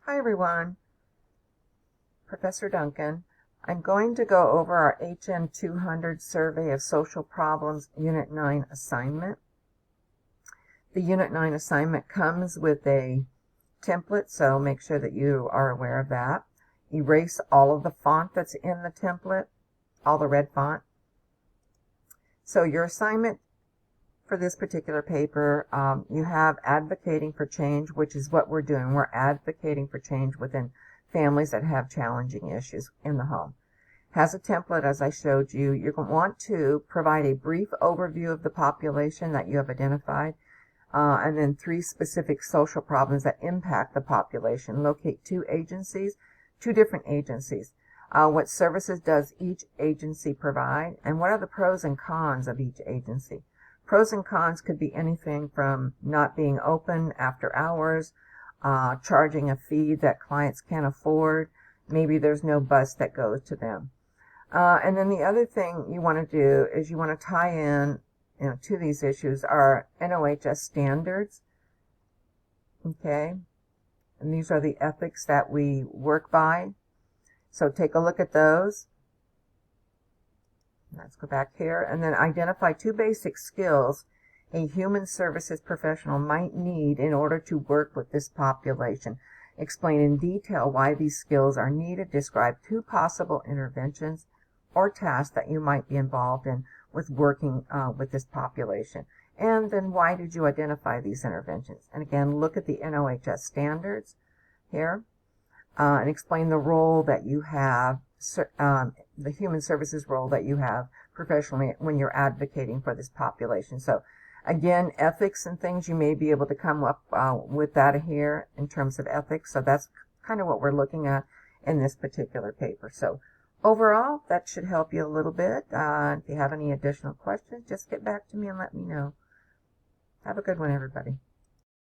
Hi everyone, Professor Duncan. I'm going to go over our HN 200 Survey of Social Problems Unit 9 assignment. The Unit 9 assignment comes with a template, so make sure that you are aware of that. Erase all of the font that's in the template, all the red font. So your assignment for this particular paper, you have advocating for change, which is what we're doing. We're advocating for change within families that have challenging issues in the home. Has a template, as I showed you. You're going to want to provide a brief overview of the population that you have identified, and then 3 specific social problems that impact the population. Locate 2 different agencies. What services does each agency provide, and what are the pros and cons of each agency? Pros and cons could be anything from not being open after hours, charging a fee that clients can't afford, maybe there's no bus that goes to them. And then the other thing you want to do is you want to tie in to these issues are NOHS standards. Okay, and these are the ethics that we work by. So take a look at those. Let's go back here and then identify 2 basic skills a human services professional might need in order to work with this population. Explain in detail why these skills are needed. Describe 2 possible interventions or tasks that you might be involved in with working with this population. And then why did you identify these interventions? And again, look at the NOHS standards here and explain the role that you have, the human services role that you have professionally when you're advocating for this population. So again, ethics and things, you may be able to come up with that here in terms of ethics. So that's kind of what we're looking at in this particular paper. So overall, that should help you a little bit. If you have any additional questions, just get back to me and let me know. Have a good one, everybody.